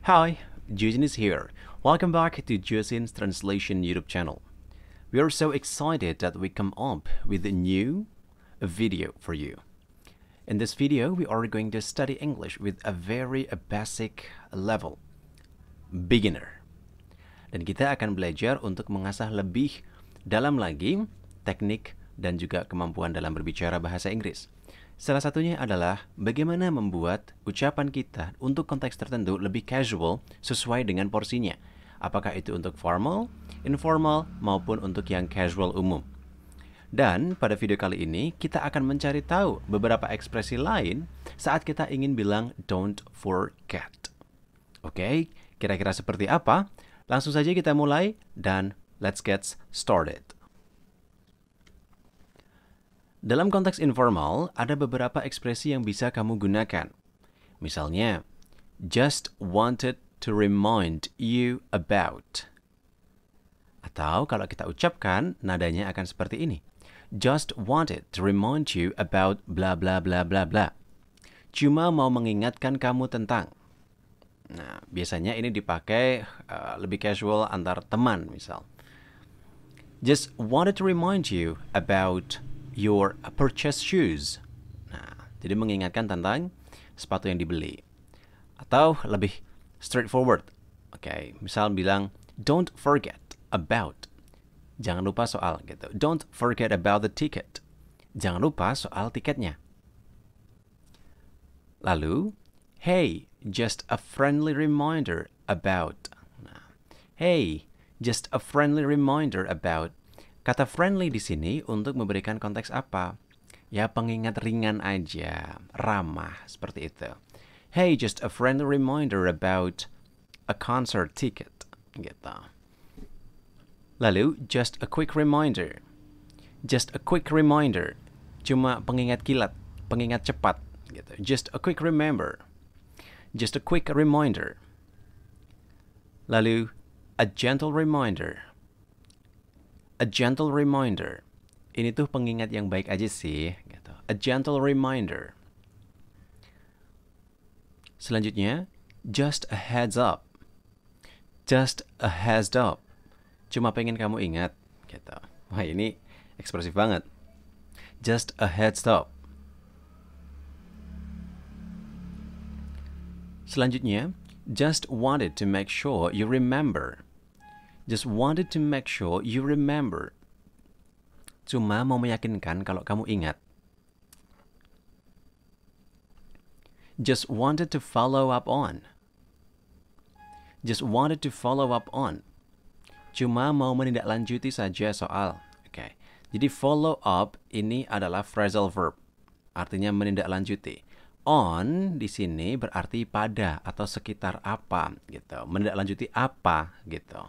Hi, Jujin is here. Welcome back to Justin's Translation YouTube channel. We are so excited that we come up with a new video for you. In this video, we are going to study English with a very basic level, beginner. Dan kita akan belajar untuk mengasah lebih dalam lagi teknik dan juga kemampuan dalam berbicara bahasa Inggris. Salah satunya adalah bagaimana membuat ucapan kita untuk konteks tertentu lebih casual sesuai dengan porsinya. Apakah itu untuk formal, informal, maupun untuk yang casual umum. Dan pada video kali ini kita akan mencari tahu beberapa ekspresi lain saat kita ingin bilang don't forget. Oke, kira-kira seperti apa? Langsung saja kita mulai dan let's get started. Dalam konteks informal, ada beberapa ekspresi yang bisa kamu gunakan. Misalnya, just wanted to remind you about. Atau kalau kita ucapkan, nadanya akan seperti ini. Just wanted to remind you about bla bla bla bla bla. Cuma mau mengingatkan kamu tentang. Nah, biasanya ini dipakai lebih casual antar teman, misal. Just wanted to remind you about your purchase shoes. Nah, jadi mengingatkan tentang sepatu yang dibeli. Atau lebih straightforward. Oke, misal bilang don't forget about. Jangan lupa soal gitu. Don't forget about the ticket. Jangan lupa soal tiketnya. Lalu, hey, just a friendly reminder about. Nah, hey, just a friendly reminder about. Kata friendly di sini untuk memberikan konteks apa? Ya, pengingat ringan aja, ramah, seperti itu. Hey, just a friendly reminder about a concert ticket, gitu. Lalu, just a quick reminder. Just a quick reminder. Cuma pengingat kilat, pengingat cepat, gitu. Just a quick remember. Just a quick reminder. Lalu, a gentle reminder. A gentle reminder. Ini tuh pengingat yang baik aja sih. Gitu. A gentle reminder. Selanjutnya, just a heads up. Just a heads up. Cuma pengen kamu ingat. Gitu. Wah, ini ekspresif banget. Just a heads up. Selanjutnya, just wanted to make sure you remember. Just wanted to make sure you remember. Cuma mau meyakinkan kalau kamu ingat. Just wanted to follow up on. Just wanted to follow up on. Cuma mau menindaklanjuti saja soal. Oke. Jadi follow up ini adalah phrasal verb. Artinya menindaklanjuti. On di sini berarti pada atau sekitar apa gitu. Menindaklanjuti apa gitu.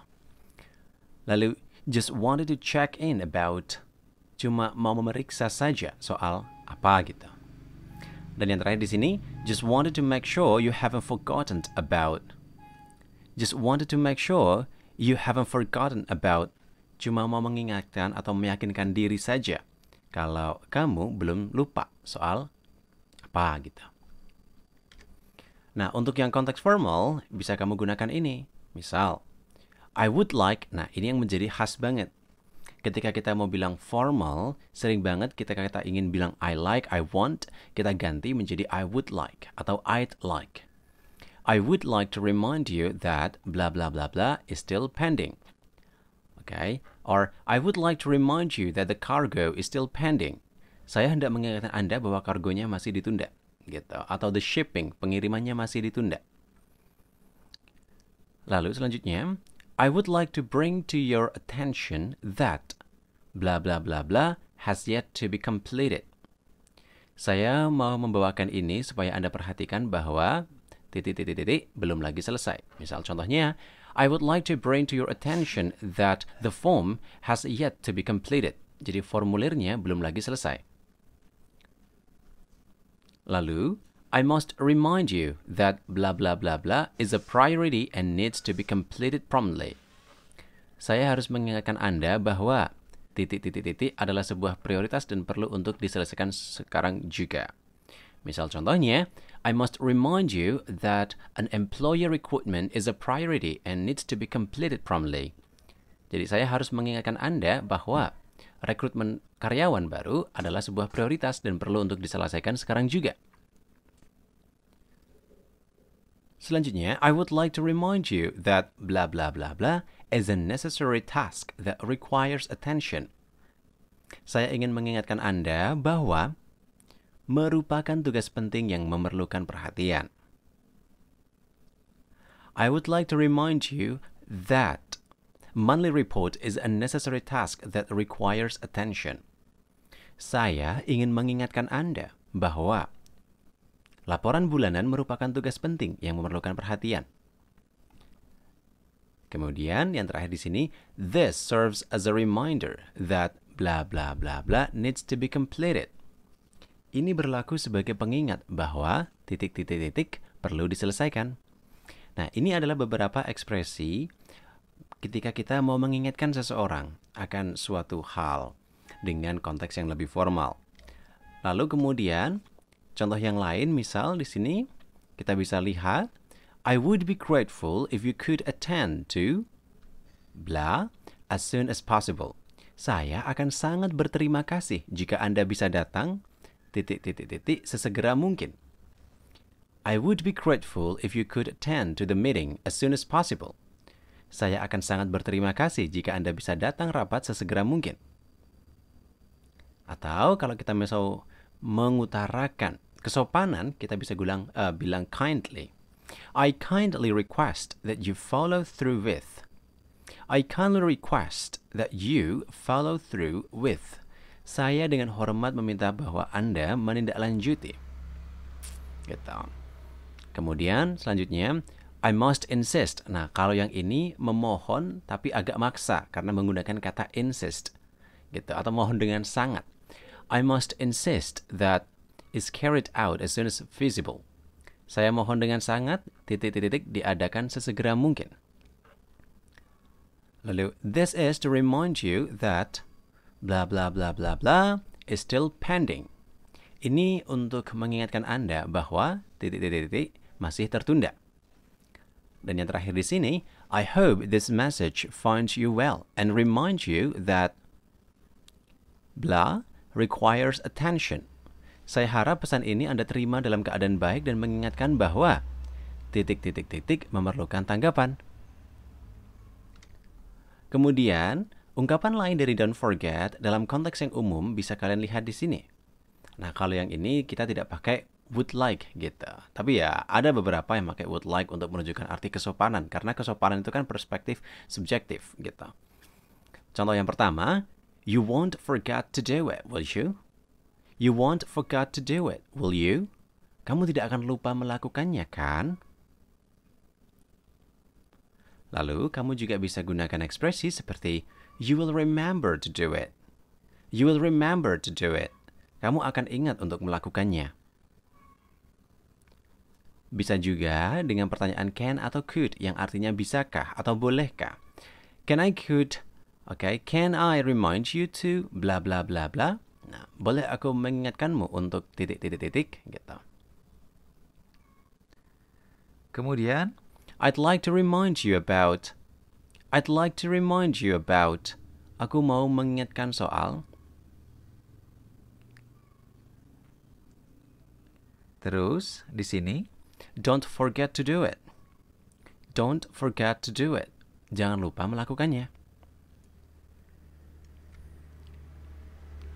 Lalu, just wanted to check in about. Cuma mau memeriksa saja soal apa gitu. Dan yang terakhir di sini, just wanted to make sure you haven't forgotten about. Just wanted to make sure you haven't forgotten about. Cuma mau mengingatkan atau meyakinkan diri saja kalau kamu belum lupa soal apa gitu. Nah, untuk yang konteks formal, bisa kamu gunakan ini. Misal, I would like, nah ini yang menjadi khas banget. Ketika kita mau bilang formal, sering banget ketika kita ingin bilang I like, I want, kita ganti menjadi I would like atau I'd like. I would like to remind you that blah blah blah blah is still pending. Okay? Or I would like to remind you that the cargo is still pending. Saya hendak mengingatkan Anda bahwa kargonya masih ditunda. Gitu. Atau the shipping, pengirimannya masih ditunda. Lalu selanjutnya, I would like to bring to your attention that blah blah blah blah has yet to be completed. Saya mau membawakan ini supaya Anda perhatikan bahwa titik belum lagi selesai. Misal contohnya, I would like to bring to your attention that the form has yet to be completed. Jadi formulirnya belum lagi selesai. Lalu, I must remind you that blah blah blah blah is a priority and needs to be completed promptly. Saya harus mengingatkan Anda bahwa titik adalah sebuah prioritas dan perlu untuk diselesaikan sekarang juga. Misal contohnya, I must remind you that an employee recruitment is a priority and needs to be completed promptly. Jadi saya harus mengingatkan Anda bahwa rekrutmen karyawan baru adalah sebuah prioritas dan perlu untuk diselesaikan sekarang juga. Selanjutnya, I would like to remind you that blah blah blah blah is a necessary task that requires attention. Saya ingin mengingatkan Anda bahwa merupakan tugas penting yang memerlukan perhatian. I would like to remind you that monthly report is a necessary task that requires attention. Saya ingin mengingatkan Anda bahwa laporan bulanan merupakan tugas penting yang memerlukan perhatian. Kemudian yang terakhir di sini, this serves as a reminder that blah blah blah blah needs to be completed. Ini berlaku sebagai pengingat bahwa titik-titik-titik perlu diselesaikan. Nah, ini adalah beberapa ekspresi ketika kita mau mengingatkan seseorang akan suatu hal dengan konteks yang lebih formal. Lalu kemudian contoh yang lain, misal di sini kita bisa lihat, I would be grateful if you could attend to blah as soon as possible. Saya akan sangat berterima kasih jika Anda bisa datang titik-titik-titik sesegera mungkin. I would be grateful if you could attend to the meeting as soon as possible. Saya akan sangat berterima kasih jika Anda bisa datang rapat sesegera mungkin. Atau kalau kita misal mengutarakan kesopanan, kita bisa bilang kindly. I kindly request that you follow through with. I kindly request that you follow through with. Saya dengan hormat meminta bahwa Anda menindaklanjuti. Gitu. Kemudian selanjutnya, I must insist. Nah, kalau yang ini memohon tapi agak maksa karena menggunakan kata insist. Gitu, atau mohon dengan sangat. I must insist that is carried out as soon as feasible. Saya mohon dengan sangat, titik-titik diadakan sesegera mungkin. Lalu, this is to remind you that blah blah blah blah blah is still pending. Ini untuk mengingatkan Anda bahwa titik-titik masih tertunda. Dan yang terakhir di sini, I hope this message finds you well and reminds you that blah requires attention. Saya harap pesan ini Anda terima dalam keadaan baik dan mengingatkan bahwa titik-titik-titik memerlukan tanggapan. Kemudian, ungkapan lain dari don't forget dalam konteks yang umum bisa kalian lihat di sini. Nah, kalau yang ini kita tidak pakai would like gitu. Tapi ya, ada beberapa yang pakai would like untuk menunjukkan arti kesopanan. Karena kesopanan itu kan perspektif subjektif gitu. Contoh yang pertama, you won't forget to do it, will you? You won't forget to do it, will you? Kamu tidak akan lupa melakukannya, kan? Lalu, kamu juga bisa gunakan ekspresi seperti you will remember to do it. You will remember to do it. Kamu akan ingat untuk melakukannya. Bisa juga dengan pertanyaan can atau could yang artinya bisakah atau bolehkah. Can I remind you to bla bla bla bla? Nah, boleh aku mengingatkanmu untuk titik-titik-titik gitu. Kemudian, I'd like to remind you about. Aku mau mengingatkan soal. Terus di sini, don't forget to do it. Don't forget to do it. Jangan lupa melakukannya.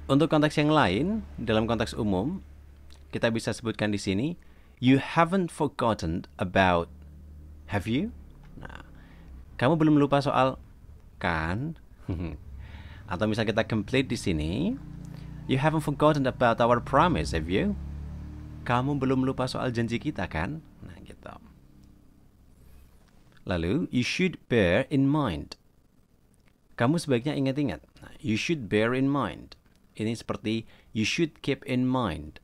Untuk konteks yang lain, dalam konteks umum, kita bisa sebutkan di sini, you haven't forgotten about, have you? Nah, kamu belum lupa soal, kan? Atau misal kita complete di sini, you haven't forgotten about our promise, have you? Kamu belum lupa soal janji kita, kan? Nah, gitu. Lalu, you should bear in mind. Kamu sebaiknya ingat-ingat. Nah, you should bear in mind. Ini seperti you should keep in mind.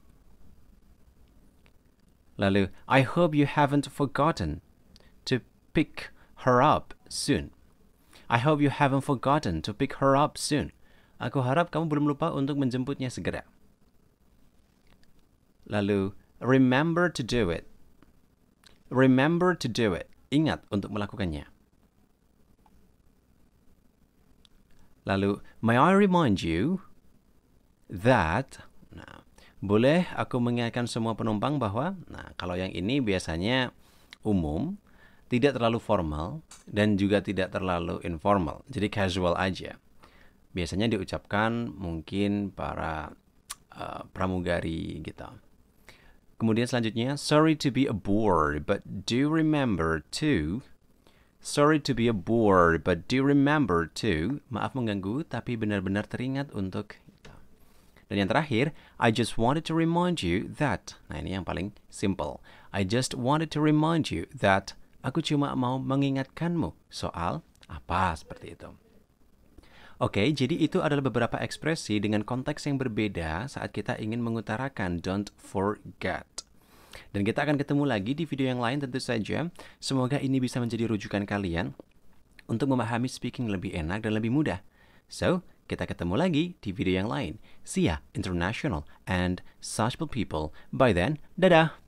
Lalu, I hope you haven't forgotten to pick her up soon. I hope you haven't forgotten to pick her up soon. Aku harap kamu belum lupa untuk menjemputnya segera. Lalu, remember to do it. Remember to do it. Ingat untuk melakukannya. Lalu, may I remind you that, nah, boleh aku mengingatkan semua penumpang bahwa, nah, kalau yang ini biasanya umum, tidak terlalu formal, dan juga tidak terlalu informal. Jadi casual aja. Biasanya diucapkan mungkin para pramugari gitu. Kemudian selanjutnya, sorry to be a bore, but do remember to. Sorry to be a bore, but do remember to. Maaf mengganggu, tapi benar-benar teringat untuk. Dan yang terakhir, I just wanted to remind you that. Nah, ini yang paling simple. I just wanted to remind you that. Aku cuma mau mengingatkanmu soal apa, seperti itu. Oke, jadi itu adalah beberapa ekspresi dengan konteks yang berbeda saat kita ingin mengutarakan don't forget. Dan kita akan ketemu lagi di video yang lain tentu saja. Semoga ini bisa menjadi rujukan kalian untuk memahami speaking lebih enak dan lebih mudah. So, kita ketemu lagi di video yang lain. See ya, international and sociable people. By then, dadah!